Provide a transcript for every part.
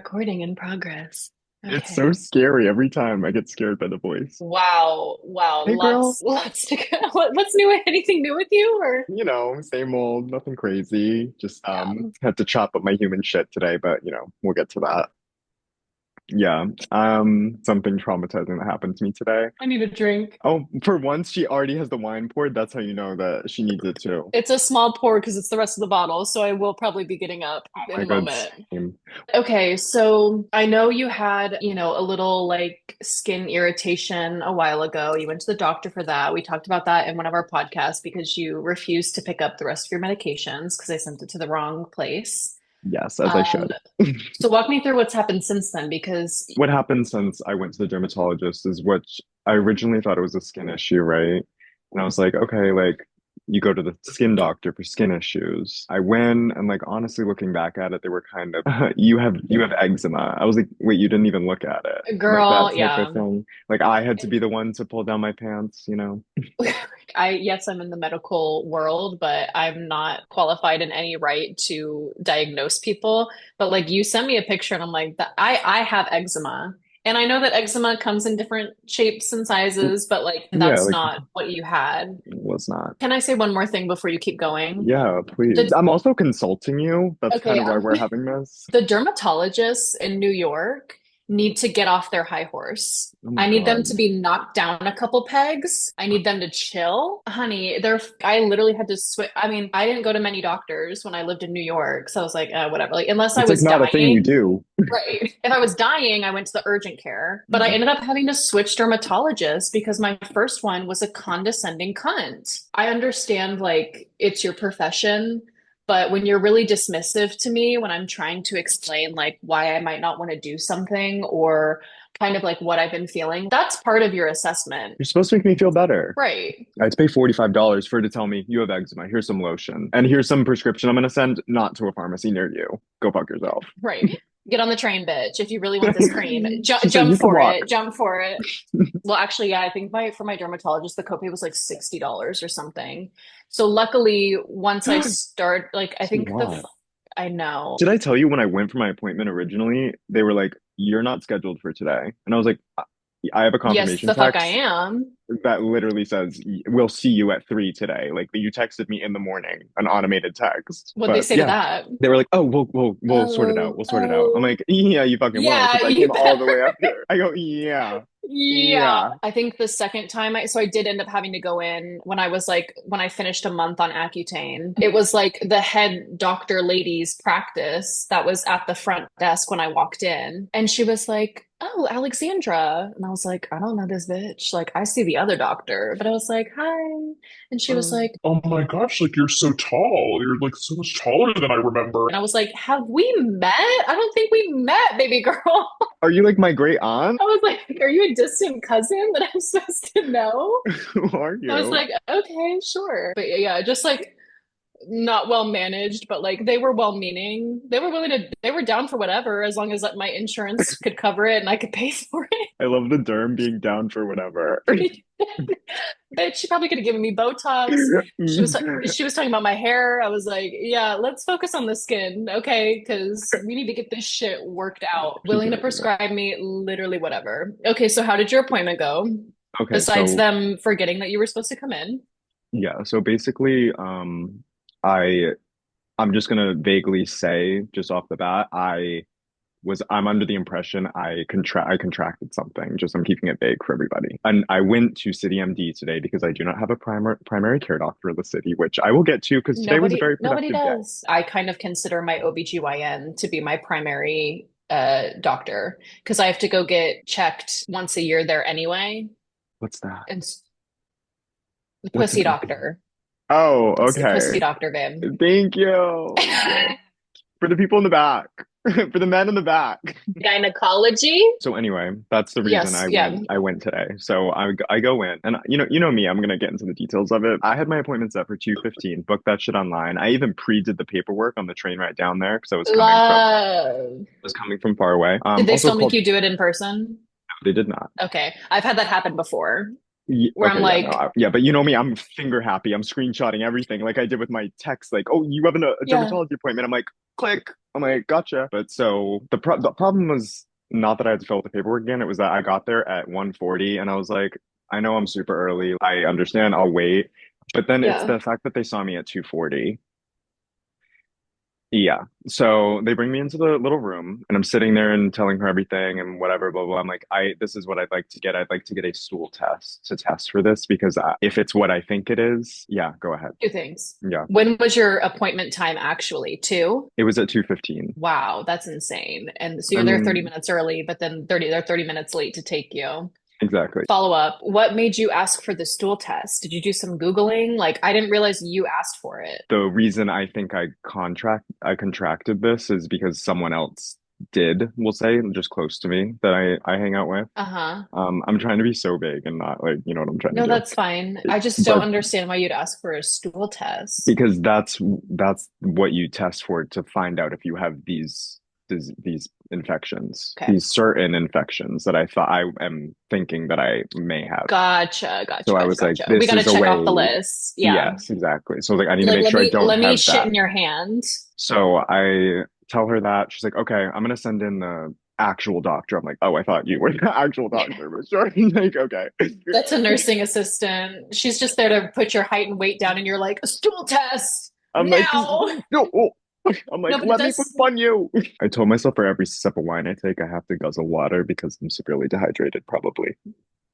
Recording in progress. It's so Okay. scary every time I get scared by the voice. Wow. Wow. Hey girl, Lots to go. What's new? Anything new with you or? same old, nothing crazy. Just Yeah. had to chop up my human shit today, but we'll get to that. Yeah. Something traumatizing that happened to me today. I need a drink. Oh, for once she already has the wine poured. That's how you know that she needs it too. It's a small pour because it's the rest of the bottle, so I will probably be getting up Oh in my a God, moment. same. Okay, so I know you had, a little like skin irritation a while ago. You went to the doctor for that. We talked about that in one of our podcasts because you refused to pick up the rest of your medications because I sent it to the wrong place. Yes, as I Um, should. so walk me through what's happened since then because What happened since I went to the dermatologist is what I originally thought it was a skin issue, right? And I was like, okay, like you go to the skin doctor for skin issues. I went and like honestly looking back at it, they were kind of you have eczema. I was like, wait, you didn't even look at it. Like that girl, type of yeah. thing. Like I had to be the one to pull down my pants. Yes, I'm in the medical world, but I'm not qualified in any right to diagnose people. But like you sent me a picture and I'm like, I have eczema. And I know that eczema comes in different shapes and sizes, but like Yeah, that's like not what you had. it was not. Can I say one more thing before you keep going? Yeah, please. Did I'm also consulting you. That's kind okay, of why we're having this. the dermatologists in New York need to get off their high horse. Oh my I need them God. to be knocked down a couple pegs. I need them to chill. Honey, I literally had to switch. I mean, I didn't go to many doctors when I lived in New York. So I was like, whatever. Like, unless I It's like was not a thing you dying. do. Right. If I was dying, I went to the urgent care. But I Mm. ended up having to switch dermatologists because my first one was a condescending cunt. I understand, like, it's your profession, but when you're really dismissive to me, when I'm trying to explain, like, why I might not want to do something or kind of like what I've been feeling, that's part of your assessment. You're supposed to make me feel better. Right. I had to pay $45 for her to tell me you have eczema. Here's some lotion. And here's some prescription I'm gonna send not to a pharmacy near you. Go fuck yourself. Right. Get on the train, bitch. If you really want this cream, She said jump you can for walk. it. Jump for it. Well, actually, yeah, I think for my dermatologist, the copay was like $60 or something. So luckily, once I start, like, I It's a think lot. I know. Did I tell you when I went for my appointment originally, they were like, you're not scheduled for today. And I was like, I have a Yes, confirmation the fuck I text am. that literally says, we'll see you at 3 today. Like you texted me in the morning, an automated text. What'd they But say to yeah, that? they were like, oh, we'll sort it out. Oh, We'll sort it out. I'm oh, like, yeah, you fucking will, yeah, because I you came all better. the way up here. I go, yeah, Yeah. yeah. I think the second time so I did end up having to go in when when I finished a month on Accutane. It was like the head doctor lady's practice that was at the front desk when I walked in. And she was like, "Oh, Alexandra." And I was like, "I don't know this bitch. Like, I see the other doctor." But I was like, "Hi." And she was like, Oh my gosh, like you're so tall. You're like so much taller than I remember. and I was like, "Have we met? I don't think we met, baby girl." Are you like my great aunt? I was like, "Are you a distant cousin that I'm supposed to know?" Who are I was you? like, okay, sure. But yeah, just like not well managed, but like they were well meaning. They were down for whatever as long as like, my insurance could cover it and I could pay for I love the derm being down for whatever. it. But she probably could have given me Botox. She was talking about my hair. I was like, yeah, let's focus on the skin, okay? Because we need to get this shit worked out. Keep Willing it to in there. prescribe me literally whatever. Okay, so how did your appointment go? Okay, Besides so them forgetting that you were supposed to come in. yeah, so basically, I I'm just gonna vaguely say just off the bat, I'm under the impression I contracted something. Just I'm keeping it vague for everybody. And I went to City MD today because I do not have a primary care doctor in the city, which I will get to because today was a very Nobody productive day. does. I kind of consider my OBGYN to be my primary doctor because I have to go get checked once a year there anyway. What's that? And the What's an pussy OP? doctor. Oh, Pussy okay. doctor, babe. Thank you. Thank you. For the people in the back, for the men in the back. Gynecology? So anyway, that's the reason Yes, I yeah. went. I went today. So I go in, and you know me. I'm gonna get into the details of it. I had my appointment set for 2:15. Booked that shit online. I even pre-did the paperwork on the train right down there because Love. I was coming from far away. Did they Also still make called. you do it in person? They did not. Okay. I've had that happen before. where I'm Okay, yeah, no, like, yeah, but you know me, I'm finger happy. I'm screenshotting everything like I did with my text, like, oh, you have a yeah, dermatology appointment. I'm like, click. I'm like, gotcha. But so the problem was not that I had to fill out the paperwork again. It was that I got there at 1:40 and I was like, I know I'm super early. I understand. I'll wait. But then it's yeah. the fact that they saw me at 2:40. Yeah. So they bring me into the little room and I'm sitting there and telling her everything and whatever, blah, blah. I'm like, this is what I'd like to get. I'd like to get a stool test to test for this because if it's what I think it is, yeah, go ahead. Two things. Yeah. When was your appointment time actually? Two? It was at 2:15. Wow, that's insane. And so I you're there 30 mean, minutes early, but then they're 30 minutes late to take you. exactly. Follow up, what made you ask for the stool test? Did you do some Googling? Like, I didn't realize you asked for it. The reason I think I contracted this is because someone else did, we'll say, just close to me that I hang out with. Uh-huh. I'm trying to be so big and not like, you know what I'm trying to No, do. that's fine. I just don't But understand why you'd ask for a stool test. because that's what you test for to find out if you have these infections, Okay. these certain infections that I thought I am thinking that I may have. Gotcha, gotcha, So I gotcha, was like, gotcha. We this got to is a check off the way. list. Yeah. Yes, exactly. So like, I need to Like, make let sure I me don't let me have shit that. in your hand. So I tell her that she's like, okay, I'm gonna send in the actual doctor. I'm like, oh, I thought you were the actual doctor, but sure. Like, okay. That's a nursing assistant. She's just there to put your height and weight down, and you're like, a stool test I'm like, now. no. Oh. I'm No, like, but it let me does. fund you. I told myself for every sip of wine I take, I have to guzzle water because I'm severely dehydrated, probably.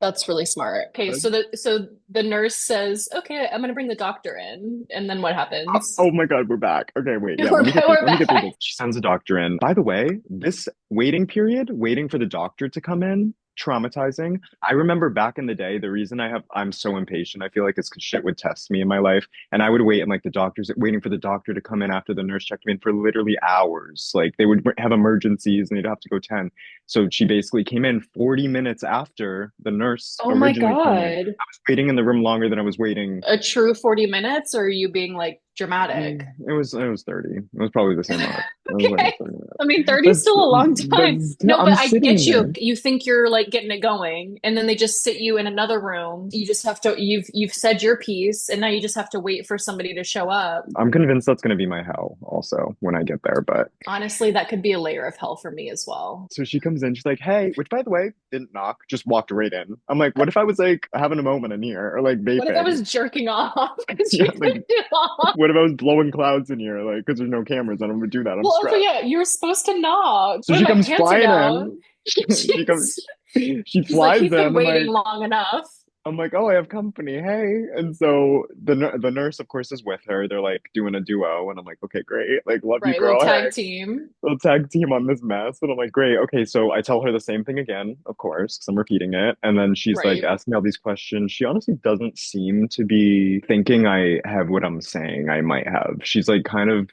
That's really smart. Okay, so the nurse says, "Okay, I'm gonna bring the doctor in," and then what happens? Oh my God, we're back. Okay, wait, yeah, We're we're let me get through back. this. She sends a doctor in. By the way, this waiting period, waiting for the doctor to come in, traumatizing. I remember back in the day, the reason I'm so impatient, I feel like it's because shit would test me in my life. And I would wait and like the doctors waiting for the doctor to come in after the nurse checked me in for literally hours. Like they would have emergencies and they'd have to go 10. So she basically came in 40 minutes after the nurse Oh my originally came in, God. waiting in the room longer than I was waiting. A true 40 minutes, or are you being like dramatic? It was 30. It was probably the same amount. It was like Okay. 30 minutes. I mean, 30 is But still a long time. but still, No, but I'm I get sitting you. there. You think you're like getting it going, and then they just sit you in another room. You just have to, you've said your piece, and now you just have to wait for somebody to show up. I'm convinced that's going to be my hell also when I get there. But Honestly, that could be a layer of hell for me as well. so she comes in, she's like, hey, which by the way, didn't knock, just walked right in. I'm like, what if I was like having a moment in here or like What if I vaping? was jerking off? Because you Yeah, like, turned it off. what if I was blowing clouds in here? Like, because there's no cameras, I don't want to do that. I'm Well, also, stressed. yeah, you were supposed to knock. So What if she my comes pants are flying down? in. She comes, She's, she she's like, flies he's in. been I'm waiting like, long enough. oh, I have company. Hey. And so the nurse, of course, is with her. They're like doing a duo. And I'm like, okay, great. Like, love you, Right, little girl. tag Hey. team. We'll tag team on this mess. And I'm like, great. Okay. So I tell her the same thing again, of course, because I'm repeating it. And then she's like Right. asking me all these questions. She honestly doesn't seem to be thinking I have what I'm saying I might have. She's like kind of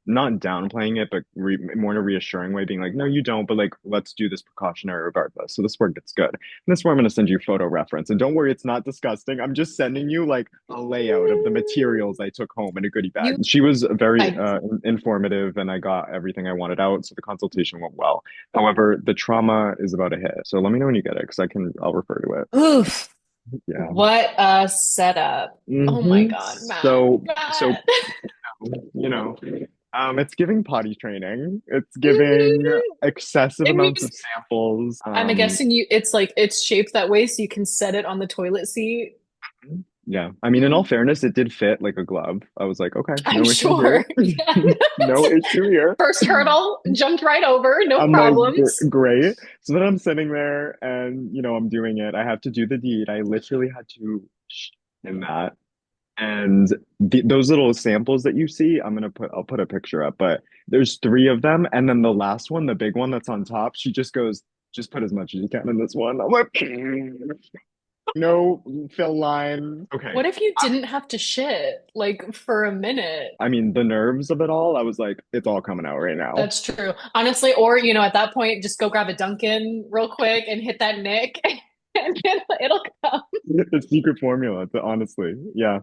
not downplaying it, but more in a reassuring way, being like, no, you don't, but like, let's do this precautionary regardless. So this work gets good. And this is where I'm going to send you photo reference. And don't worry, it's not disgusting. I'm just sending you like a layout of the materials I took home in a goodie bag. You, She was very I, informative and I got everything I wanted out. So the consultation went well. However, the trauma is about to hit. So let me know when you get it because I'll refer to it. oof, Yeah. what a setup. Oh my God, Matt. So Matt. you know, it's giving potty training. It's giving excessive And you amounts of samples. I'm guessing it's like it's shaped that way so you can set it on the toilet seat. Yeah. I mean, in all fairness, it did fit like a glove. I was like, okay, I'm no issue here. sure. Yeah. No issue here. First hurdle, jumped right over, no I'm like, problems. great. So then I'm sitting there and, I'm doing it. I have to do the deed. I literally had to in that. And those little samples that you see, I'll put a picture up, but there's three of them. And then the last one, the big one that's on top, she just goes, just put as much as you can in this one. I'm like, no fill line. Okay. What if you didn't have to shit like for a minute? I mean, the nerves of it all, I was like, it's all coming out right now. That's true. Honestly, or at that point, just go grab a Dunkin' real quick and hit that Nick and it'll come. The secret formula, honestly. Yeah.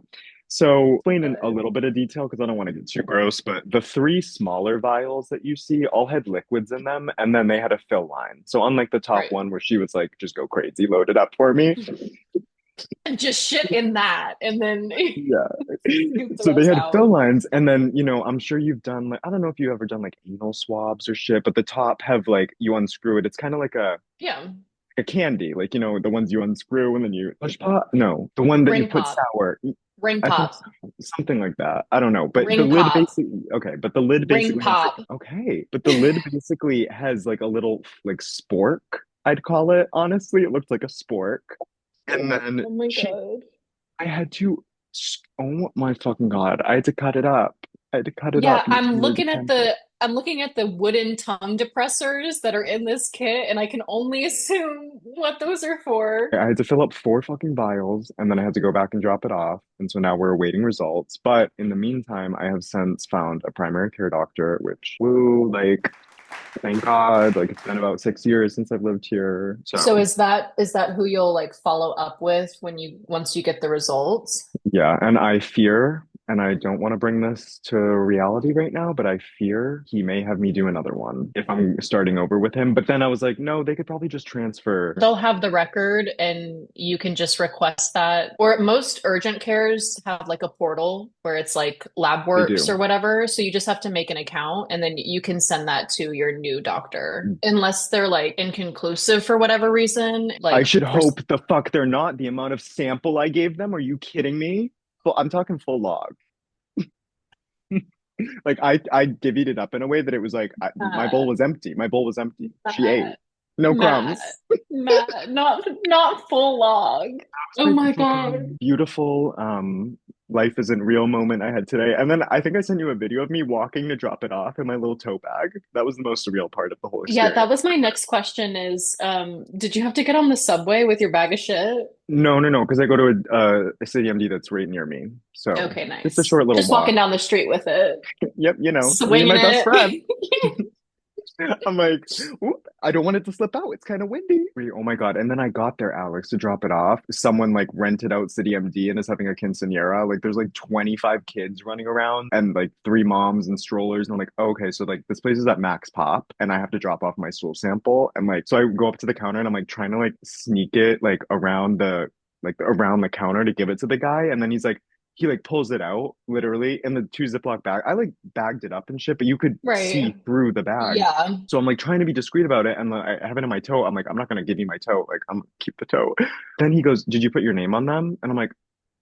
So, explain in a little bit of detail because I don't want to get too gross, but the three smaller vials that you see all had liquids in them, and then they had a fill line. So, unlike the top Right. one where she was like, just go crazy, load it up for me, And just shit in that and then Yeah. scoop the So they rest had fill out. lines, and then, I'm sure you've done like, I don't know if you've ever done like anal swabs or shit, but the top have like, you unscrew it. It's kind of like Yeah. a candy, like, the ones you unscrew and then you push pop. No, the one that you Ring put pop. sour. Ring I think pop. something like that. I don't know, but the Ring lid pop. basically, okay, but the lid Ring basically has like, pop. okay, but the lid basically has like a little like spork, I'd call it. Honestly, it looked like a spork. And then Oh my God. I had to, oh my fucking God, I had to cut it up. I had to cut it Yeah, up near the temple. I'm looking at the wooden tongue depressors that are in this kit, and I can only assume what those are for. I had to fill up 4 fucking vials and then I had to go back and drop it off. And so now we're awaiting results. But in the meantime, I have since found a primary care doctor, which, woo, like, thank God. Like, it's been about 6 years since I've lived here. So So, is that who you'll like follow up with when you once you get the results? yeah. And I fear, and I don't want to bring this to reality right now, but I fear he may have me do another one if I'm starting over with him. But then I was like, no, they could probably just transfer. They'll have the record and you can just request that. Or most urgent cares have like a portal where it's like They LabWorks or do. whatever. So you just have to make an account and then you can send that to your new doctor. Unless they're like inconclusive for whatever reason. I Like should for hope the fuck they're not. The amount of sample I gave them. Are you kidding me? Well, I'm talking full log. Like I divvied it up in a way that it was like my bowl Matt, was empty. My bowl was empty. She ate. Matt, No Matt, crumbs. Matt, not full log. Oh Like my God. fucking beautiful life isn't real moment I had today. And then I think I sent you a video of me walking to drop it off in my little tote bag. That was the most surreal part of the whole Yeah, that experience. was my next question is, did you have to get on the subway with your bag of shit? No, no, no, because I go to a city MD that's right near me. So Okay, just a nice. short little Just walking walk. down the street with it, Yep, me and swinging my best friend. it. I'm like, oop, I don't want it to slip out. It's kind of windy. Oh my God. And then I got there, Alex, to drop it off. Someone like rented out City MD and is having a quinceañera. Like there's like 25 kids running around and like 3 moms and strollers. And I'm like, oh, okay, so like this place is at Max Pop and I have to drop off my stool sample. And like, so I go up to the counter and I'm like trying to like sneak it like around the counter to give it to the guy. And then he like pulls it out literally in the 2 Ziploc bag. I like bagged it up and shit, but you could see Right. through the bag. Yeah. So I'm like trying to be discreet about it, and like, I have it in my tote. I'm like, I'm not gonna give you my tote. Like, I'm gonna keep the tote. Then he goes, "Did you put your name on them?" And I'm like,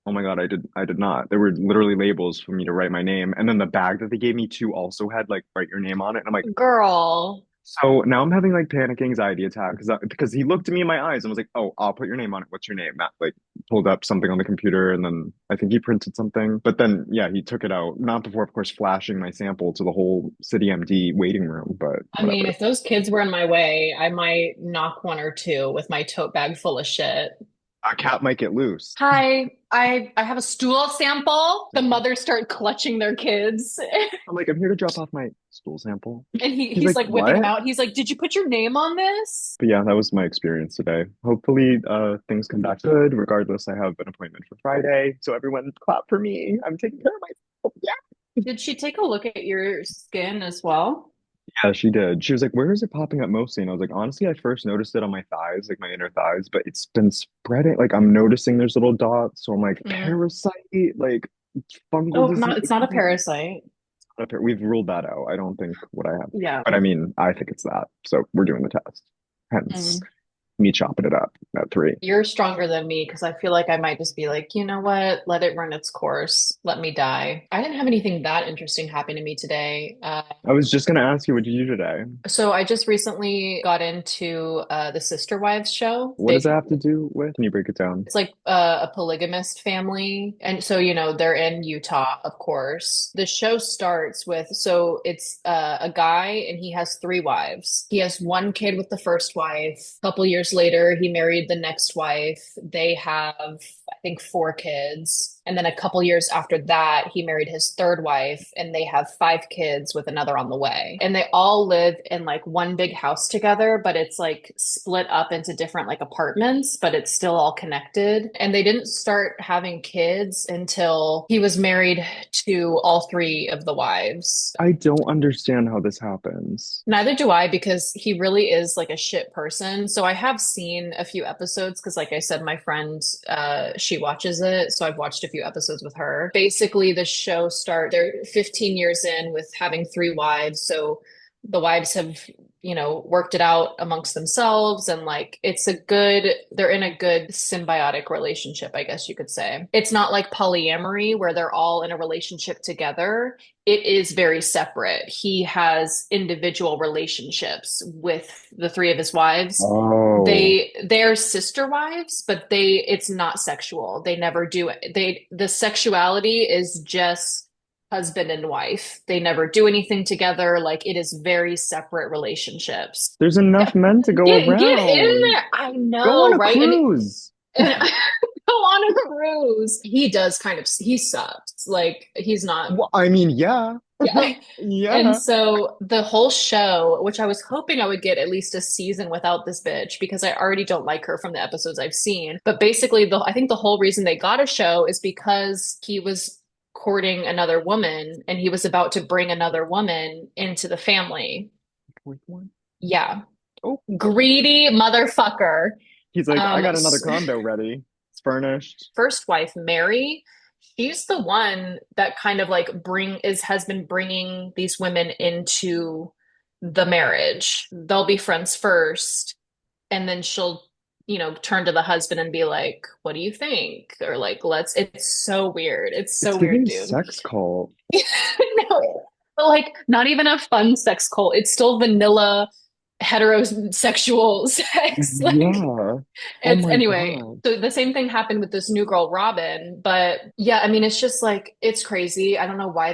"Oh my God, I did not. There were literally labels for me to write my name, and then the bag that they gave me too also had like write your name on it." And I'm like, Girl. so now I'm having like panic anxiety attack because he looked at me in my eyes and was like, "Oh, I'll put your name on it. What's your name?" Matt like pulled up something on the computer and then I think he printed something. But then yeah, he took it out. Not before, of course, flashing my sample to the whole City MD waiting room, but I mean, whatever. if those kids were in my way, I might knock one or two with my tote bag full of shit. A cat might get loose. Hi, I have a stool sample. The mothers start clutching their kids. I'm like, I'm here to drop off my stool sample. And He's he's like, like whipping them what? out. He's like, "Did you put your name on this?" But yeah, that was my experience today. Hopefully, things come back good. Regardless, I have an appointment for Friday. So everyone clap for me. I'm taking care of myself. Yeah. Did she take a look at your skin as well? Yeah, she did. She was like, where is it popping up mostly? And I was like, honestly, I first noticed it on my thighs, like my inner thighs, but it's been spreading. Like I'm noticing there's little dots. So I'm like, Mm. parasite, like fungal Oh, disease. not it's Like, not a parasite. we've ruled that out. I don't think what I have. Yeah. But I mean, I think it's that. So we're doing the test. Hence Mm. me chopping it up at 3. You're stronger than me because I feel like I might just be like, you know what? Let it run its course. Let me die. I didn't have anything that interesting happen to me today. I was just gonna ask you, what did you do today? So I just recently got into the Sister Wives show. What does that Big have to do with? Can you break it down? It's like a polygamist family. And so, they're in Utah, of course. The show starts with, so it's a guy and he has 3 wives. He has one kid with the first wife. A couple years later, he married the next wife. They have, I think, 4 kids. And then a couple years after that, he married his third wife, and they have 5 kids with another on the way. And they all live in like one big house together, but it's like split up into different like apartments, but it's still all connected. And they didn't start having kids until he was married to all 3 of the wives. I don't understand how this happens. Neither do I, because he really is like a shit person. So I have seen a few episodes because, like I said, my friend, she watches it. So I've watched a few episodes with her. Basically, the show they're 15 years in with having 3 wives. So the wives have, worked it out amongst themselves. And like, they're in a good symbiotic relationship, I guess you could say. It's not like polyamory where they're all in a relationship together. It is very separate. He has individual relationships with the 3 of his wives. Oh, They're sister wives, but it's not sexual. They never do it. The sexuality is just husband and wife. They never do anything together. Like it is very separate relationships. there's enough men to go Get in around. there. I Go on know, a right? cruise. And go on a cruise. He does he sucks. Like he's not, Well, I mean, yeah. yeah. And Yeah. so the whole show, which I was hoping I would get at least a season without this bitch because I already don't like her from the episodes I've seen. But basically, I think the whole reason they got a show is because he was courting another woman and he was about to bring another woman into the family. Fourth one? Yeah. Oh, Greedy motherfucker. he's like, I got another S- condo ready. It's furnished. First wife, Mary, she's the one that kind of like has been bringing these women into the marriage. They'll be friends first, and then she'll, turn to the husband and be like, "What do you think?" Or like, It's so weird. It's It's so weird, giving dude. sex cult. No, but like, not even a fun sex cult. It's still vanilla heterosexual sex. Like, Yeah. Oh it's my anyway. God. So the same thing happened with this new girl, Robin. But yeah, I mean, it's just like it's crazy. I don't know why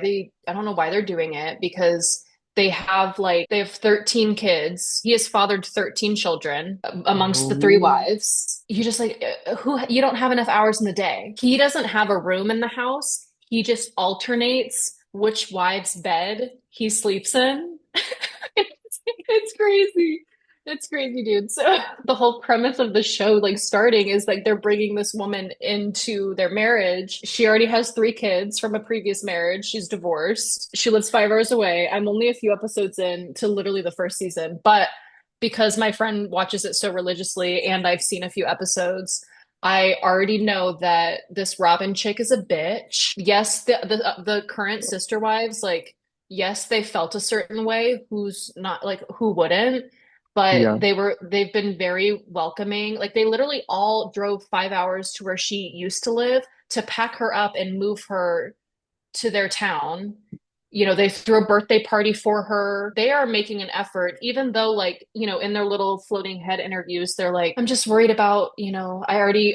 they're doing it because they have 13 kids. He has fathered 13 children amongst the 3 wives. You just like who you don't have enough hours in the day. He doesn't have a room in the house. He just alternates which wife's bed he sleeps in. It's crazy. It's crazy, dude. So the whole premise of the show, like starting, is like they're bringing this woman into their marriage. She already has 3 kids from a previous marriage. She's divorced. She lives 5 hours away. I'm only a few episodes in to literally the first season, but because my friend watches it so religiously and I've seen a few episodes, I already know that this Robin chick is a bitch. Yes, the current sister wives, like, yes, they felt a certain way. Who's not like who wouldn't? But Yeah. they've been very welcoming. Like they literally all drove 5 hours to where she used to live to pack her up and move her to their town. They threw a birthday party for her. They are making an effort, even though, like, in their little floating head interviews, they're like, I'm just worried about, already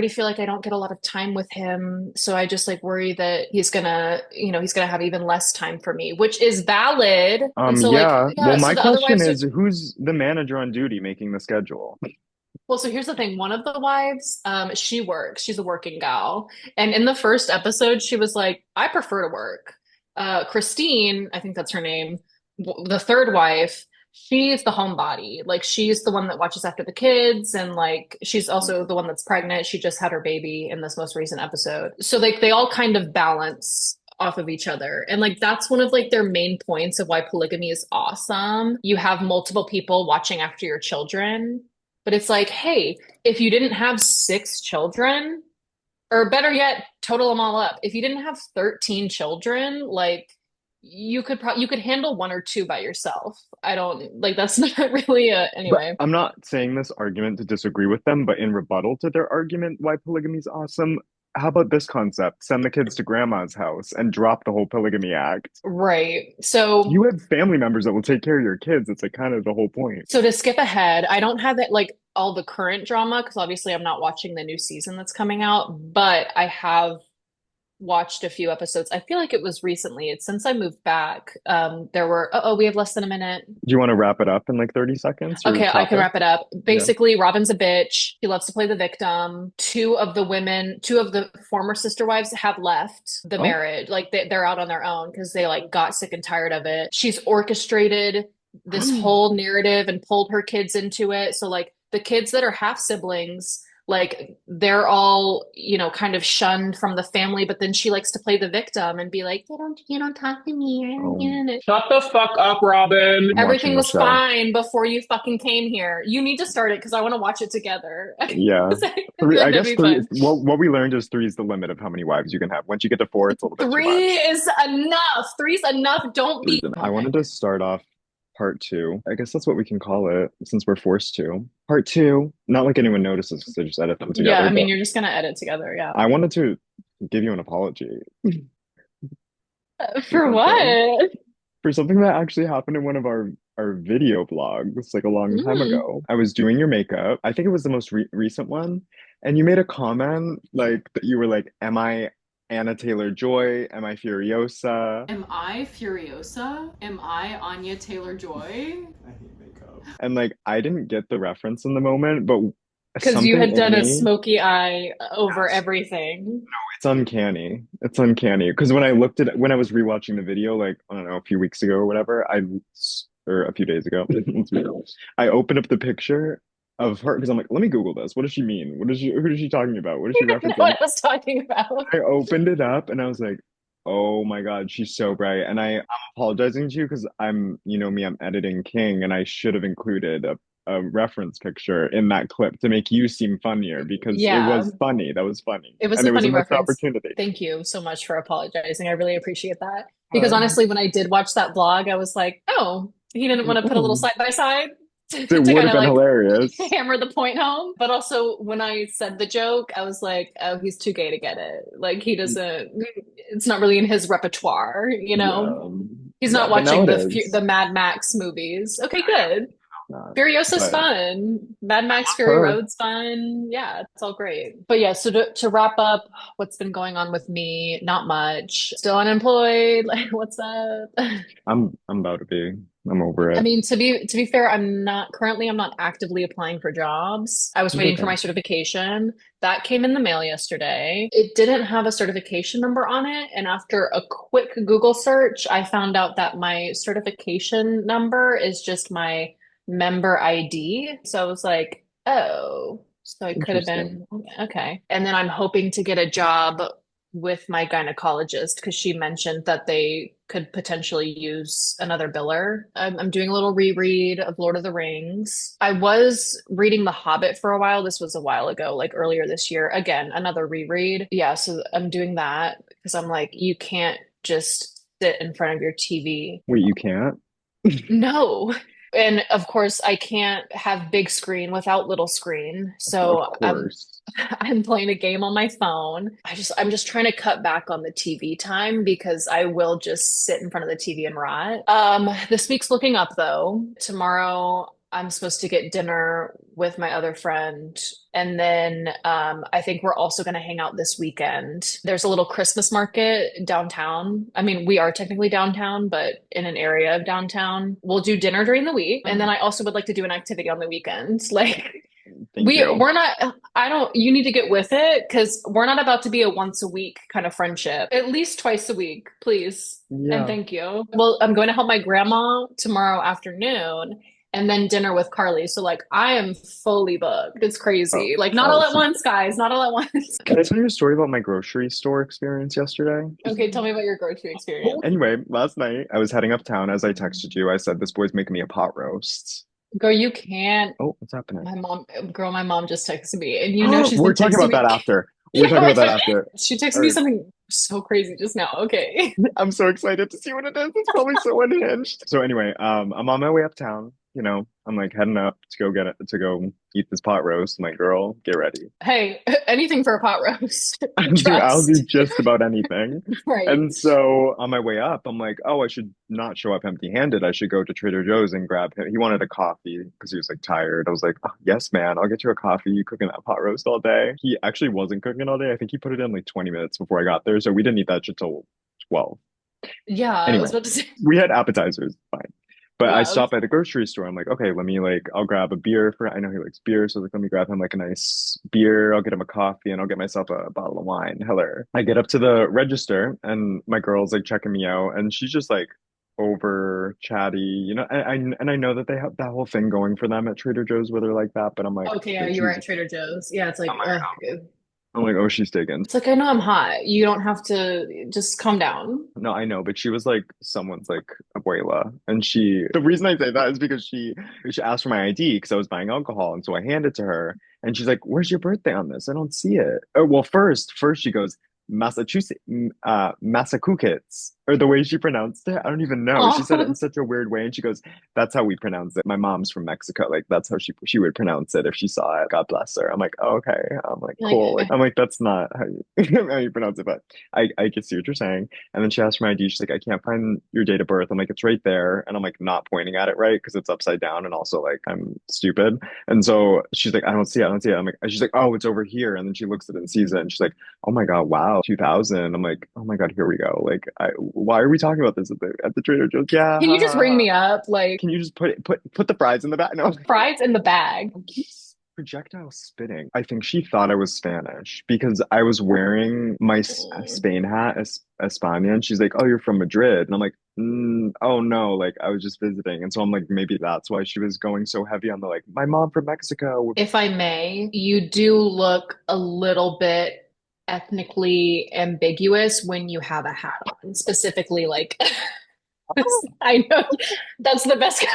feel like I don't get a lot of time with him. So I just like worry that he's gonna have even less time for me, which is valid. And so, like, Yeah. Well, yeah, so my the other question wives are, is, who's the manager on duty making the schedule? well, so here's the thing. One of the wives, she works. She's a working gal. And in the first episode, she was like, I prefer to work. Christine, I think that's her name, the third wife, she's the homebody. Like she's the one that watches after the kids, and like she's also the one that's pregnant. She just had her baby in this most recent episode. So like they all kind of balance off of each other. And like that's one of like their main points of why polygamy is awesome. You have multiple people watching after your children, but it's like, hey, if you didn't have 6 children, or better yet, total them all up. If you didn't have 13 children, like you could handle 1 or 2 by yourself. I don't like that's not really But anyway. I'm not saying this argument to disagree with them, but in rebuttal to their argument why polygamy is awesome, how about this concept? Send the kids to grandma's house and drop the whole polygamy act. Right. So You have family members that will take care of your kids. It's like kind of the whole point. so to skip ahead, I don't have it like all the current drama because obviously I'm not watching the new season that's coming out, but I have watched a few episodes. I feel like it was recently. It's since I moved back. There were, oh, we have less than a minute. Do you want to wrap it up in like 30 seconds, your Okay, I can topic? wrap it up. Yeah. Basically, Robin's a bitch. He loves to play the victim. Two of the former sister wives have left the Oh, marriage. Like they're out on their own because they like got sick and tired of it. She's orchestrated this whole narrative and pulled her kids into it. So like the kids that are half siblings, like they're all, kind of shunned from the family, but then she likes to play the victim and be like, you don't talk to me. oh, Shut the fuck up, Robin. I'm Everything watching the was show. fine before you fucking came here. You need to start it because I want to watch it together. Yeah. I feel Three, like I that'd guess be three, fun. what we learned is three is the limit of how many wives you can have. Once you get to four, it's a little bit too Three much. is enough. Three's enough. Don't be. I wanted to start off part two. I guess that's what we can call it since we're forced to. Part two, not like anyone notices because they just edit them Yeah, together, I mean, but you're just gonna edit together. Yeah. I wanted to give you an apology for For something. what? For something that actually happened in one of our video vlogs like a long time Mm. ago. I was doing your makeup. I think it was the most recent one, and you made a comment like that you were like, "Am I Anna Taylor-Joy? Am I Furiosa?" Am I Furiosa? Am I Anya Taylor-Joy? I hate makeup. And like I didn't get the reference in the moment, but Because you something had in done a me, smoky eye over yes, everything. it's uncanny. It's uncanny because when I looked at when I was rewatching the video, like I don't know, a few weeks ago or whatever, or a few days ago, I opened up the picture of her because I'm like, let me Google this. What does she mean? Who is she talking about? What is she I know what referencing? I was talking about. I opened it up and I was like, oh my God, she's so bright. And I'm apologizing to you because you know me, I'm editing king and I should have included a reference picture in that clip to make you seem funnier because it Yeah, was funny. That was funny. it was And a it was a funny missed reference. opportunity. Thank you so much for apologizing. I really appreciate that. Because Um, honestly, when I did watch that vlog, I was like, oh, he didn't want to put a little oh, side by side it to would kind have of been like hilarious. hammer the point home. But also, when I said the joke, I was like, oh, he's too gay to get it. Like, he doesn't, it's not really in his repertoire, you know? Yeah. He's Yeah, not but now watching it is. the Mad Max movies. Okay, good. Not. Furiosa's But fun. Mad Max Fury her, Road's fun. Yeah, it's all great. But yeah, so to wrap up, what's been going on with me? Not much. Still unemployed. Like, what's up? I'm about to be. I'm over I it. mean, to be fair, I'm not actively applying for jobs. I was It's waiting for okay. my certification. That came in the mail yesterday. It didn't have a certification number on it, and after a quick Google search, I found out that my certification number is just my member ID. So I was like, oh, so it could have Interesting. been okay. And then I'm hoping to get a job with my gynecologist because she mentioned that they could potentially use another biller. I'm doing a little reread of Lord of the Rings. I was reading The Hobbit for a while. This was a while ago, like earlier this year. Again, another reread. Yeah, so I'm doing that because I'm like, you can't just sit in front of your TV. Wait, you can't? No. And of course, I can't have big screen without little screen. Of So course. I'm playing a game on my phone. I'm just trying to cut back on the TV time because I will just sit in front of the TV and rot. This week's looking up though. Tomorrow I'm supposed to get dinner with my other friend. And then I think we're also going to hang out this weekend. There's a little Christmas market downtown. I mean, we are technically downtown, but in an area of downtown. We'll do dinner during the week. And then I also would like to do an activity on the weekend. Like, Thank you. we're not, I don't, you need to get with it because we're not about to be a once a week kind of friendship. At least twice a week, please. And Yeah. thank you. Well, I'm going to help my grandma tomorrow afternoon and then dinner with Carly. So like I am fully booked. It's Oh, crazy. Like not all oh, at once, guys. Not all at once. can I tell you a story about my grocery store experience yesterday? Okay, tell me about your grocery experience. Anyway, last night I was heading uptown as I texted you. I said, this boy's making me a pot roast. Girl, you can't. Oh, what's happening? My mom just texted me, and you know she's We're been talking texting about me. that after. We're Yeah, talking about that after. she texted All me right. something so crazy just now. Okay. I'm so excited to see what it is. It's probably so unhinged. So anyway, I'm on my way uptown. I'm like heading up to go get it to go eat this pot roast. I'm like, girl, get ready. Hey, anything for a pot roast. I'll do Trust. just about anything. Right. And so on my way up, I'm like, oh, I should not show up empty-handed. I should go to Trader Joe's and grab him. He wanted a coffee because he was like tired. I was like, oh, yes, man, I'll get you a coffee. You cooking that pot roast all day? He actually wasn't cooking all day. I think he put it in like 20 minutes before I got there. So we didn't eat that shit till 12. Yeah, I Anyway, was about to say, we had appetizers, fine. But I love. stopped by the grocery store. I'm like, okay, let me like, I'll grab a beer for, I know he likes beer. So like, let me grab him like a nice beer. I'll get him a coffee and I'll get myself a bottle of wine. Heller. I get up to the register and my girl's like checking me out and she's just like over chatty, and I know that they have that whole thing going for them at Trader Joe's where they're like that. But I'm like, Okay, yeah, dude, you were she's, at Trader Joe's. Yeah, it's I'm like, like, oh, she's taken. it's like I know I'm hot. You don't have to just calm down. No, I know, but she was like someone's like abuela, and the reason I say that is because she asked for my ID because I was buying alcohol, and so I handed it to her, and she's like, "Where's your birthday on this? I don't see it." Oh, well, first she goes Massachusetts, Massachusetts, or the way she pronounced it, I don't even know. She said it in Oh, such a weird way, and she goes, "That's how we pronounce it." My mom's from Mexico, like that's how she would pronounce it if she saw it. God bless her. I'm like, oh, okay. I'm like, cool. Like, like I'm like, that's not how you how you pronounce it, but I can see what you're saying. And then she asked for my ID. She's like, I can't find your date of birth. I'm like, it's right there. And I'm like, not pointing at it right because it's upside down. And also, like, I'm stupid. And so she's like, I don't see it. I don't see it. I'm like, she's like, oh, it's over here. And then she looks at it and sees it. And she's like, oh my God, wow, 2000. I'm like, oh my God, here we go. Like, why are we talking about this at the Trader Joe's? Yeah, can ha, you just ha, ring ha. me up? Like Can you just put the fries in the back? No, fries in the bag. keeps projectile spitting. I think she thought I was Spanish because I was wearing my Mm. Spain hat as España, and she's like, "Oh, you're from Madrid," and I'm like, "Oh no, like I was just visiting," and so I'm like, maybe that's why she was going so heavy on the like, my mom from Mexico. If I may, you do look a little bit ethnically ambiguous when you have a hat on, specifically like I know that's the best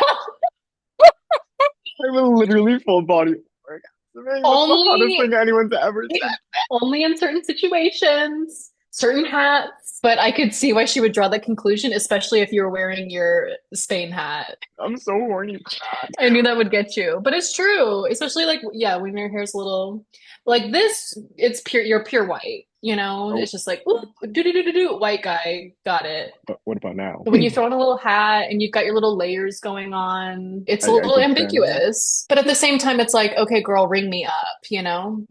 I'm a literally full body orgasming. That's the hottest only thing anyone's ever said. only in certain situations, certain hats, but I could see why she would draw that conclusion, especially if you were wearing your Spain hat. I'm so horny. I knew that would get you, but it's true, especially like, yeah, when your hair's a little like this, it's pure, you're pure white, Oh, it's just like, ooh, do do do do do, white guy, got it. but what about now? But when you throw on a little hat and you've got your little layers going on, it's a I little could stand that. ambiguous. But at the same time, it's like, okay, girl, ring me up?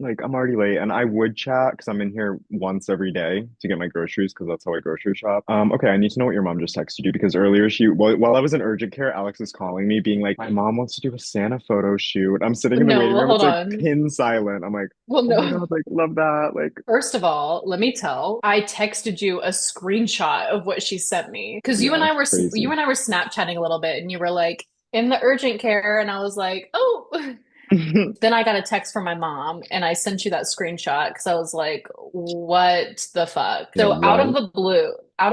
Like I'm already late and I would chat because I'm in here once every day to get my groceries because that's how I grocery shop. Okay, I need to know what your mom just texted you because earlier while I was in urgent care, Alex is calling me being like, my mom wants to do a Santa photo shoot. I'm sitting in the No, waiting well, room. It's hold like on. pin silent. I'm like, Well, oh my no. God, like love that. Like, First of all, let me tell, I texted you a screenshot of what she sent me because yeah, it's you crazy. and I were Snapchatting a little bit and you were like in the urgent care and I was like, "Oh." Then I got a text from my mom and I sent you that screenshot because I was like, "What the fuck?" Yeah, So what? out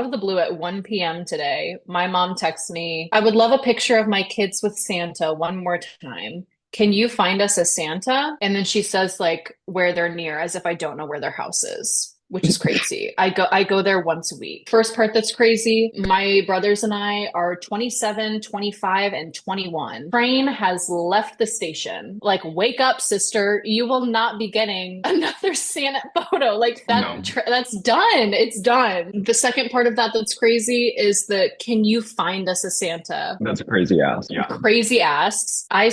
of the blue at 1 p.m. today, my mom texts me, "I would love a picture of my kids with Santa one more time. Can you find us a Santa?" And then she says like where they're near, as if I don't know where their house is, which is crazy. I go there once a week. First part that's crazy, my brothers and I are 27, 25, and 21. Train has left the station. Like, wake up, sister. You will not be getting another Santa photo. Like No, that's done. It's done. The second part of that that's crazy is the can you find us a Santa? that's a crazy ass. Yeah. Crazy asks. I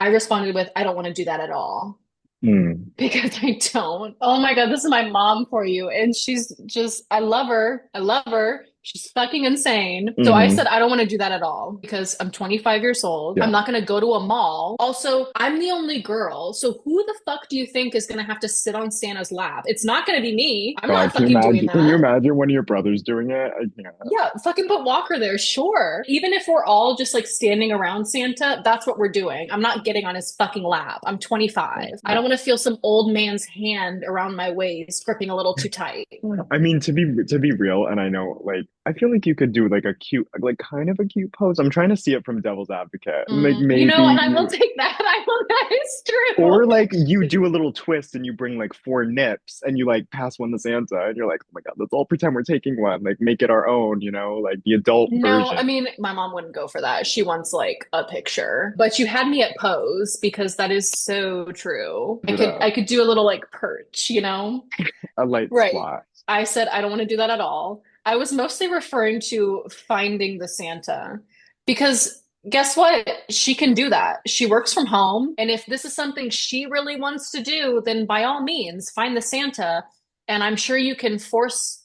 responded with, I don't want to do that at all Hmm. because I don't. Oh my God, this is my mom for you. And she's just, I love her. I love her. She's fucking insane. So I said, Hmm. I don't want to do that at all because I'm 25 years old. I'm Yeah. not going to go to a mall. Also, I'm the only girl. So who the fuck do you think is going to have to sit on Santa's lap? It's not going to be me. I'm not God, can you fucking doing imagine? Can you that. imagine one of your brothers doing it? I can't. Yeah, fucking put Walker there, sure. Even if we're all just like standing around Santa, that's what we're doing. I'm not getting on his fucking lap. I'm 25. I don't want to feel some old man's hand around my waist gripping a little too tight. I mean, to be real, and I know, like, I feel like you could do like a cute, like kind of a cute pose. I'm trying to see it from Devil's Advocate. Like You know, and maybe I will you, take that. I will, that is true. or like you do a little twist and you bring like four nips and you like pass one to Santa and you're like, oh my God, let's all pretend we're taking one. Like make it our own, like the adult No, I version. mean, my mom wouldn't go for that. She wants like a picture. But you had me at pose because that is so true. Give I it could up. I could do a little like perch, you know? A light Right. splash. I said I don't want to do that at all. I was mostly referring to finding the Santa because guess what? She can do that. She works from home, and if this is something she really wants to do, then by all means, find the Santa. And I'm sure you can force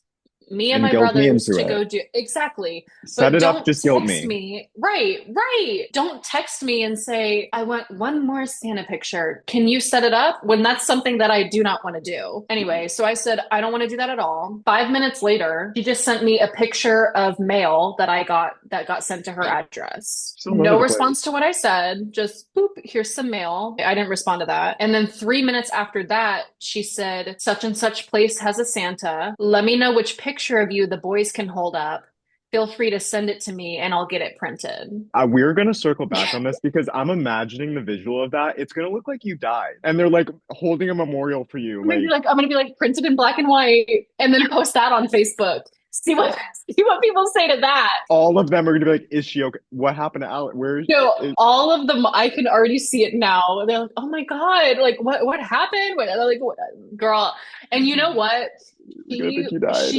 me and And my guilt me brothers into to it. go do exactly. Set But it up, don't just guilt text me. me. Right, right. Don't text me and say, I want one more Santa picture. Can you set it up? When that's something that I do not want to do. Anyway, so I said, I don't want to do that at all. 5 minutes later, she just sent me a picture of mail that got sent to her address. Still all over No the place. response to what I said, just boop, here's some mail. I didn't respond to that. And then 3 minutes after that, she said, such and such place has a Santa. Let me know which picture of you the boys can hold up. Feel free to send it to me and I'll get it printed. We're gonna circle back on this because I'm imagining the visual of that. It's gonna look like you died, and they're like holding a memorial for you. Like I'm gonna be like printed in black and white and then post that on Facebook. See what see what people say to that. all of them are gonna be like, "Is she okay? What happened to Alex? Where No, is?" all of them, I can already see it now. They're like, "Oh my God, like what happened?" They're like, "Girl," and you know what? They're gonna think you died.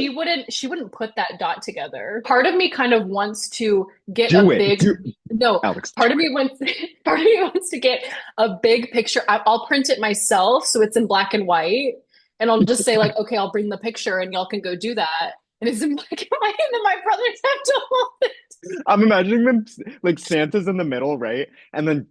She wouldn't put that dot together. Part of me kind of wants to get Do a it, big do no. Alex, do Part of me wants part of me wants to get a big picture. I'll print it myself so it's in black and white, and I'll just say like, "Okay, I'll bring the picture, and y'all can go do that." And it's in black and white, and then my brothers have to hold it. I'm imagining them like Santa's in the middle, right? And then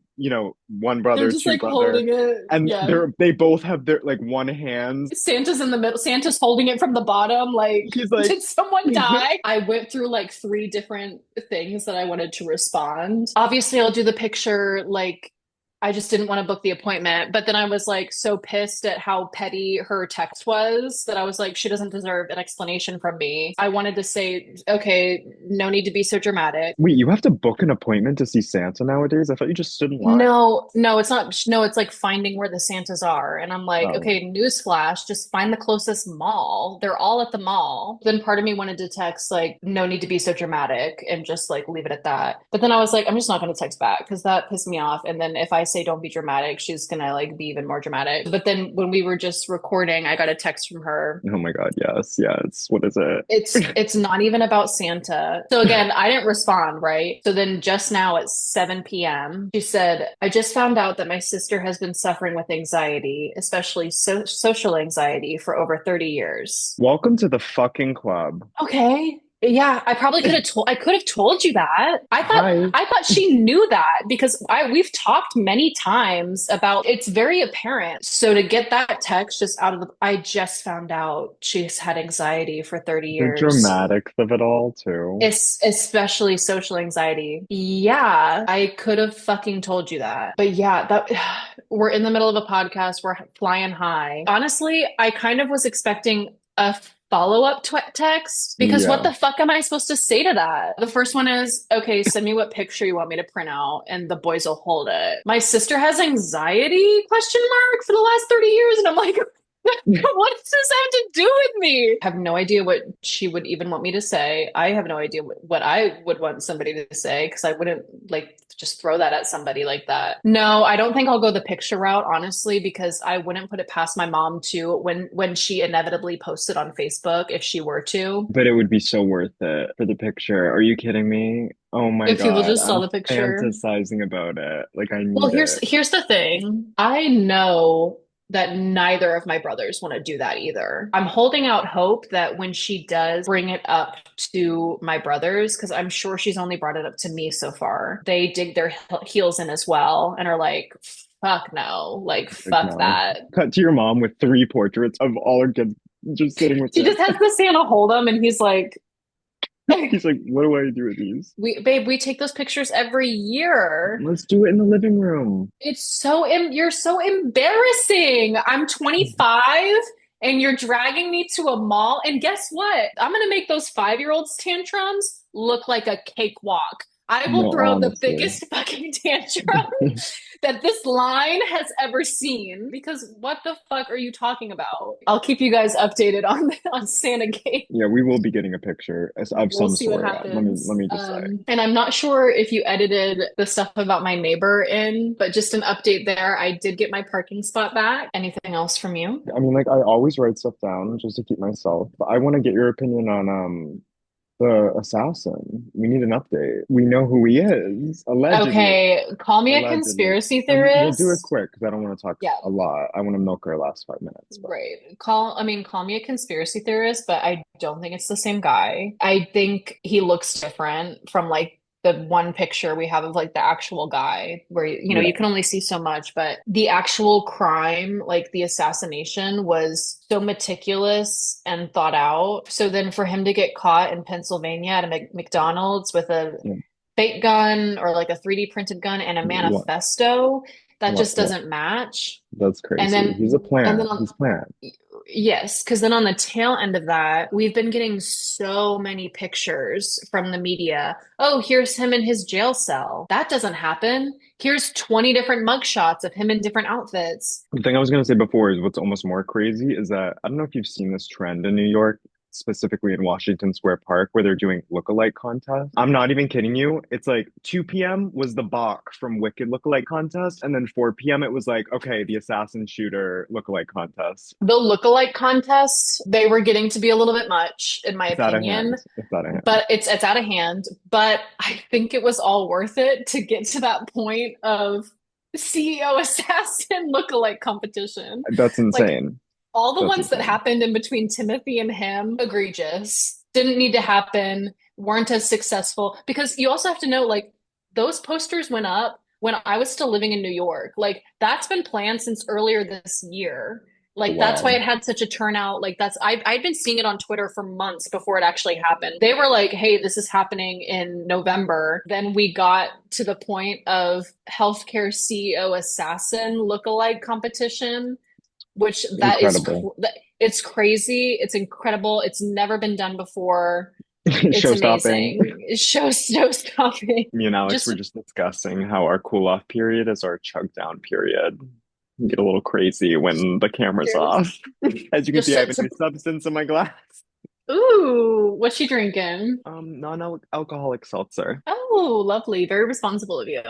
one They're brother, just two like brother, holding it. and Yeah. they both have their like one hand. Santa's in the middle. Santa's holding it from the bottom. Like, He's like, did someone die? I went through like three different things that I wanted to respond. Obviously, I'll do the picture like I just didn't want to book the appointment. But then I was like so pissed at how petty her text was that I was like, she doesn't deserve an explanation from me. I wanted to say, okay, no need to be so dramatic. wait, you have to book an appointment to see Santa nowadays? I thought you just stood in line. No, no, it's not. No, it's like finding where the Santas are. And I'm like, Oh, okay, newsflash, just find the closest mall. They're all at the mall. Then part of me wanted to text, like, no need to be so dramatic and just like leave it at that. But then I was like, I'm just not going to text back because that pissed me off. And then if I say don't be dramatic, she's going to like be even more dramatic. But then when we were just recording, I got a text from her. oh my God, yes, yes. What is it? It's not even about Santa. So again, I didn't respond, right? So then just now at 7 p.m., she said, I just found out that my sister has been suffering with anxiety, especially social anxiety for over 30 years. Welcome to the fucking club. Okay. Yeah, I could have told you that. Hi. I thought she knew that because we've talked many times about it's very apparent. So to get that text just out of I just found out she's had anxiety for 30 The years. dramatics of it all, too. It's especially social anxiety. Yeah, I could have fucking told you that. But yeah, that we're in the middle of a podcast. We're flying high. Honestly, I kind of was expecting a follow-up text because what Yeah. the fuck am I supposed to say to that? The first one is, okay, send me what picture you want me to print out and the boys will hold it. My sister has anxiety question mark for the last 30 years and I'm like what does this have to do with me? I have no idea what she would even want me to say. I have no idea what I would want somebody to say because I wouldn't like just throw that at somebody like that. No, I don't think I'll go the picture route, honestly, because I wouldn't put it past my mom too when she inevitably posted on Facebook if she were to. But it would be so worth it for the picture. Are you kidding me? Oh my If people God. just saw I'm the picture. fantasizing about it. Like I Well, need it. here's the thing. I know that neither of my brothers want to do that either. I'm holding out hope that when she does bring it up to my brothers, because I'm sure she's only brought it up to me so far, they dig their heels in as well and are like, fuck no, like, Like fuck no. that. Cut to your mom with three portraits of all her kids just sitting with She Santa. just has the Santa hold them and he's like, He's like, what do I do with these? we take those pictures every year. Let's do it in the living room. It's so you're so embarrassing. I'm 25 and you're dragging me to a mall. And guess what? I'm going to make those 5-year-olds tantrums look like a cakewalk. I will No, throw the honestly. biggest fucking tantrum that this line has ever seen because what the fuck are you talking about? I'll keep you guys updated on Santa Gate. Yeah, we will be getting a picture of We'll some see what sort. Let happens. me just say. And I'm not sure if you edited the stuff about my neighbor in, but just an update there. I did get my parking spot back. Anything else from you? I mean, like I always write stuff down just to keep myself, but I want to get your opinion on the assassin. We need an update. We know who he is, allegedly. Okay, call me a Allegedly. conspiracy And we'll do it theorist. quick because I don't want to talk Yeah, a lot. I want to milk our last 5 minutes, but right. Call me a conspiracy theorist, but I don't think it's the same guy. I think he looks different from like the one picture we have of like the actual guy where yeah, you can only see so much, but the actual crime, like the assassination was so meticulous and thought out. So then for him to get caught in Pennsylvania at a McDonald's with a yeah. fake gun or like a 3D printed gun and a What, manifesto, that just what? doesn't match. That's And crazy. He's a then plant. on, He's plant. yes, because then on the tail end of that, we've been getting so many pictures from the media. Oh, here's him in his jail cell. That doesn't happen. Here's 20 different mugshots of him in different outfits. The thing I was going to say before is what's almost more crazy is that I don't know if you've seen this trend in New York, specifically in Washington Square Park, where they're doing lookalike contests. I'm not even kidding you. It's like 2 p.m. was the Bach from Wicked lookalike contest, and then 4 p.m. it was like, okay, the assassin shooter lookalike contest. The lookalike contests, they were getting to be a little bit much, in my It's out of opinion, hand. It's out of hand. but it's out of hand. But I think it was all worth it to get to that point of CEO assassin lookalike competition. That's Like insane. all the That's ones that insane. happened in between Timothy and him, egregious. Didn't need to happen, weren't as successful. Because you also have to know, like, those posters went up when I was still living in New York. Like, that's been planned since earlier this year. Like, that's why Wow. it had such a turnout. Like, I'd been seeing it on Twitter for months before it actually happened. They were like, hey, this is happening in November. Then we got to the point of healthcare CEO assassin lookalike competition, which Incredible. it's crazy, it's incredible, it's never been done before, it's Show stopping. amazing. It shows no stopping. Me and Alex Just were just discussing how our cool off period is our chug down period. You get a little crazy when the camera's cheers. off. As you can see, Just I have a to, new substance in my glass. ooh, what's she drinking? Non-alcoholic seltzer. Oh, lovely, very responsible of you.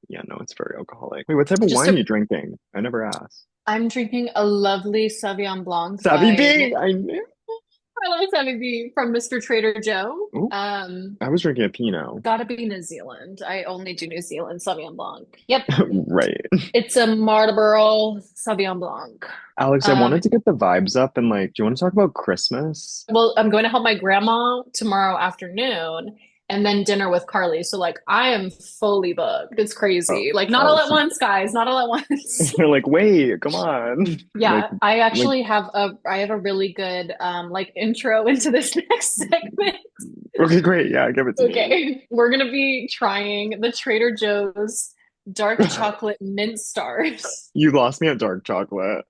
Yeah, no, it's very alcoholic. Wait, what type of Just wine are to, you drinking? I never asked. I'm drinking a lovely Sauvignon Blanc Savvy by B, I knew. I love Savvy B from Mr. Trader Joe. Ooh, I was drinking a Pinot. Gotta be New Zealand. I only do New Zealand Sauvignon Blanc. Yep. Right. It's a Marlborough Sauvignon Blanc. Alex, I Um, wanted to get the vibes up and like, do you want to talk about Christmas? well, I'm going to help my grandma tomorrow afternoon and then dinner with Carly. So like I am fully booked. It's Oh, crazy. Like not all oh, at so once, guys, not all at once. you're like, wait, come on. Yeah, I Like, actually have a really good like intro into this next segment. okay, great. Yeah, give it to me. Okay. We're gonna be trying the Trader Joe's dark chocolate mint stars. You lost me at dark chocolate.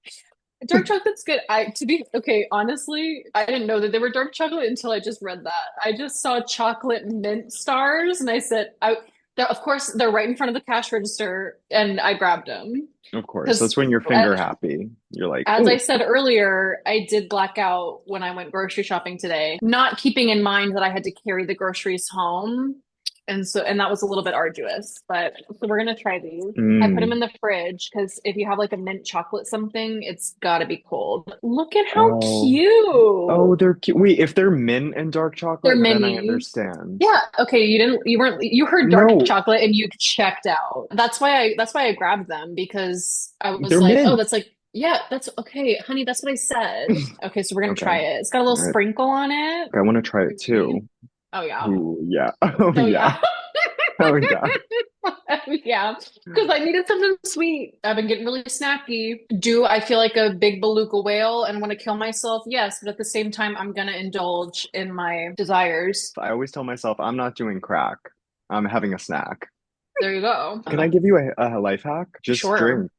Dark chocolate's good. To be okay, honestly, I didn't know that they were dark chocolate until I just read that. I just saw chocolate mint stars and I said, of course, they're right in front of the cash register and I grabbed them. Of course, Because that's when you're finger happy. You're like, as I oh, said earlier, I did black out when I went grocery shopping today, not keeping in mind that I had to carry the groceries home. And that was a little bit arduous, but so we're gonna try these. I put them in mm. the fridge because if you have like a mint chocolate something, it's gotta be cold. Look at how Oh, oh, cute. they're cute. Wait, if they're mint and dark They're chocolate, then I minis. understand. Yeah, okay, you heard dark No, chocolate and you checked out. That's why I grabbed them because I was they're like, oh, mint. that's like, yeah, that's okay, honey, that's what I said. Okay, so we're gonna Okay, try all it. It's got a little right. sprinkle on it. Okay, I want to try it Creamy. too. Oh yeah. Ooh, yeah. Oh, Oh yeah. yeah. Oh, yeah. Yeah, because I needed something sweet. I've been getting really snacky. Do I feel like a big beluga whale and want to kill myself? Yes, but at the same time, I'm gonna indulge in my desires. I always tell myself I'm not doing crack. I'm having a snack. There you go. Can I give you a life hack? Just Sure. drink.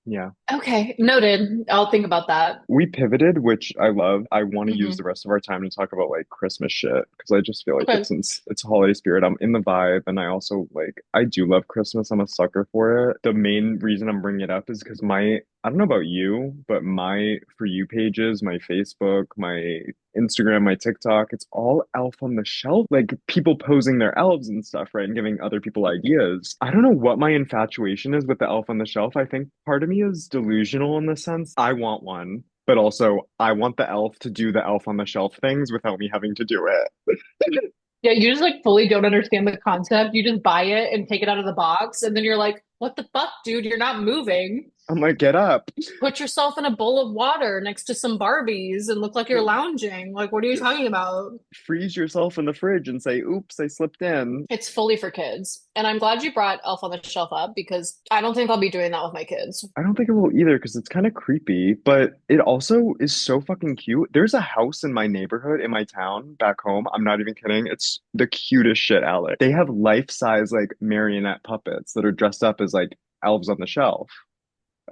Yeah. Okay, noted. I'll think about that. We pivoted, which I love. I want to use Hmm. the rest of our time to talk about like Christmas shit because I just feel like Okay. it's a holiday spirit. I'm in the vibe, and I also like I do love Christmas. I'm a sucker for it. The main reason I'm bringing it up is because my I don't know about you, but my For You pages, my Facebook, my Instagram, my TikTok, it's all elf on the shelf, like people posing their elves and stuff, right? And giving other people ideas. I don't know what my infatuation is with the elf on the shelf. I think part of me is delusional in the sense I want one, but also I want the elf to do the elf on the shelf things without me having to do it. Yeah, you just like fully don't understand the concept. You just buy it and take it out of the box, and then you're like, what the fuck, dude? You're not moving. I'm like, get up. Put yourself in a bowl of water next to some Barbies and look like you're lounging. Like, what are you talking about? Freeze yourself in the fridge and say, oops, I slipped in. It's fully for kids. And I'm glad you brought Elf on the Shelf up because I don't think I'll be doing that with my kids. I don't think it will either because it's kind of creepy, but it also is so fucking cute. There's a house in my neighborhood, in my town back home. I'm not even kidding. It's the cutest shit, Alec. They have life-size like marionette puppets that are dressed up as like elves on the shelf.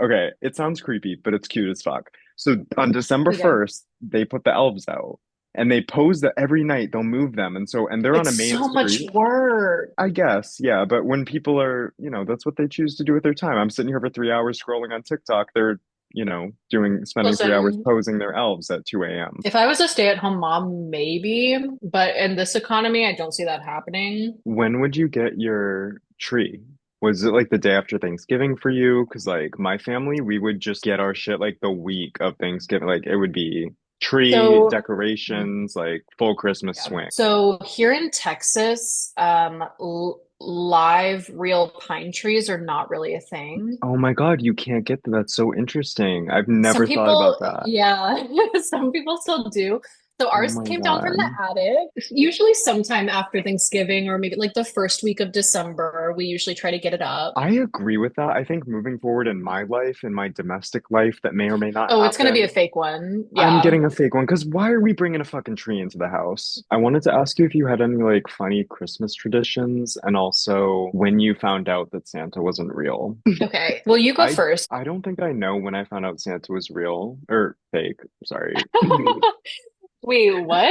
Okay, it sounds creepy, but it's cute as fuck. So on December Okay. 1st, they put the elves out and they pose that every night they'll move them. And they're on a It's main so much street. work. I guess, yeah. But when people are, that's what they choose to do with their time. I'm sitting here for 3 hours scrolling on TikTok. They're, spending 3 hours Listen, posing their elves at 2 a.m. if I was a stay-at-home mom, maybe, but in this economy, I don't see that happening. When would you get your tree? Was it like the day after Thanksgiving for you? Because like my family, we would just get our shit like the week of Thanksgiving. Like it would be tree, So, decorations, like full Christmas yeah. swing. So here in Texas, live real pine trees are not really a thing. Oh my God, you can't get that. That's so interesting. I've Some never thought about people, that. yeah, some people still do. So Oh ours my came down from the God. attic, usually sometime after Thanksgiving or maybe like the first week of December. We usually try to get it up. I agree with that. I think moving forward in my life, in my domestic life, that may or may not Oh, it's gonna be a happen. fake one. I'm Yeah. getting a fake one because why are we bringing a fucking tree into the house? I wanted to ask you if you had any like funny Christmas traditions and also when you found out that Santa wasn't real. Okay. Well, you go I first. I don't think I know when I found out Santa was real or fake. Sorry. Wait, what?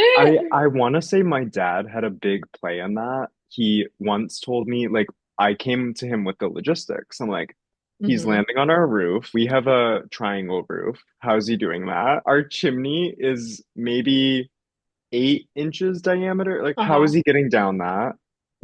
I want to say my dad had a big play in that. He once told me, like, I came to him with the logistics. I'm like, he's Hmm. landing on our roof. We have a triangle roof. How's he doing that? Our chimney is maybe 8 inches diameter. Like, how is Uh-huh. he getting down that?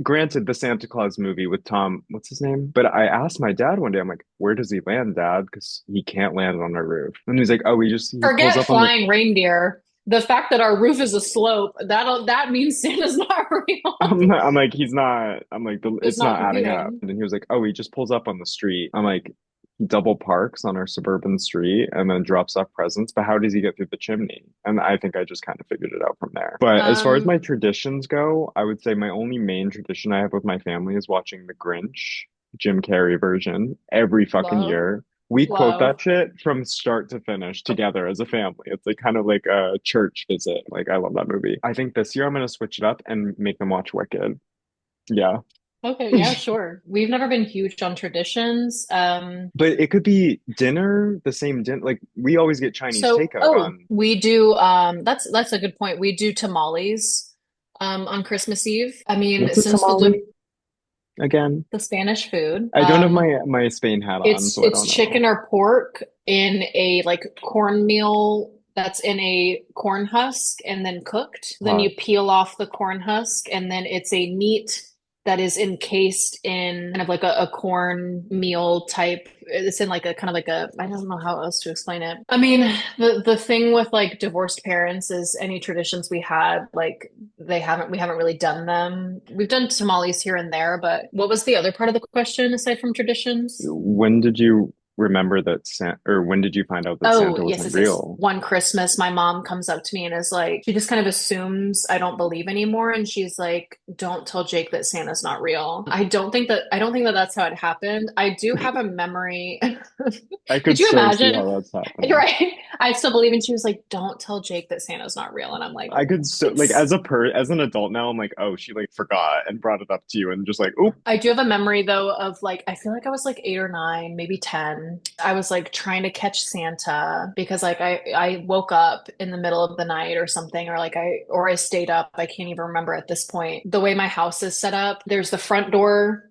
Granted, the Santa Claus movie with Tom, what's his name? But I asked my dad one day, I'm like, where does he land, Dad? Because he can't land on our roof. And he's like, oh, he pulls Forget up on the flying reindeer. The fact that our roof is a slope, that means Santa's not real. I'm like, he's not. I'm like, It's it's not not adding up. computing. And then he was like, oh, he just pulls up on the street. I'm like, he double parks on our suburban street and then drops off presents. But how does he get through the chimney? And I think I just kind of figured it out from there. But as far as my Um, traditions go, I would say my only main tradition I have with my family is watching The Grinch, Jim Carrey version, every fucking love, year. We quote love. that shit from start to finish together as a family. It's like kind of like a church visit. Like I love that movie. I think this year I'm gonna switch it up and make them watch Wicked. Yeah. Okay, yeah, sure. We've never been huge on traditions. But it could be dinner, the same dinner. Like we always get Chinese So, takeout oh, on we do that's a good point. We do tamales on Christmas Eve. I mean, what's a since tamale again? the Spanish food, I don't have my Spain hat on, so I it's don't know. chicken or pork in a like cornmeal that's in a corn husk and then cooked. Then Hot. you peel off the corn husk and then it's a meat that is encased in kind of like a corn meal type. It's in like a kind of like a, I don't know how else to explain it. I mean, the thing with like divorced parents is any traditions we had, like we haven't really done them. We've done tamales here and there, but what was the other part of the question aside from traditions? When did you remember that Santa, or when did you find out that Oh, Santa yes, wasn't yes, yes. real? One Christmas, my mom comes up to me and is like, she just kind of assumes I don't believe anymore. And she's like, don't tell Jake that Santa's not real. I don't think that that's how it happened. I do have a memory. I Could could you so see imagine? how that's happening. Right. I still believe. And she was like, don't tell Jake that Santa's not real. And I'm like, I could so like it's, as an adult now, I'm like, oh, she like forgot and brought it up to you and just like, oh, I do have a memory though of like I feel like I was like 8 or 9, maybe 10, I was like trying to catch Santa because like I woke up in the middle of the night or something, or like I stayed up. I can't even remember at this point. The way my house is set up, there's the front door,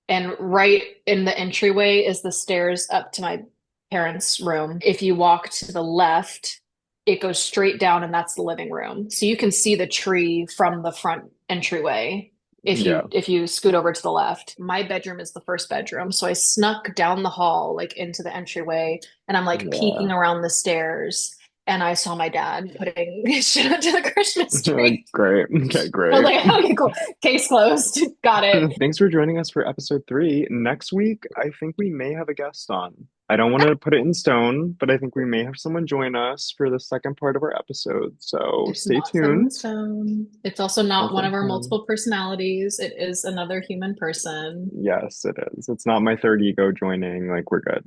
and right in the entryway is the stairs up to my parents' room. If you walk to the left, it goes straight down, and that's the living room. So you can see the tree from the front entryway Yeah. if you scoot over to the left. My bedroom is the first bedroom. So I snuck down the hall, like into the entryway, and I'm like Yeah. peeking around the stairs. And I saw my dad putting shit onto the Christmas tree. Great. Okay, I was great. like, okay, cool. Case closed. Got it. Thanks for joining us for episode 3. Next week, I think we may have a guest on. I don't want to put it in stone, but I think we may have someone join us for the second part of our episode. So It's stay not set in tuned. stone. It's also not That's one what of I'm our saying. multiple personalities. It is another human person. Yes, it is. It's not my third ego joining. Like, we're good.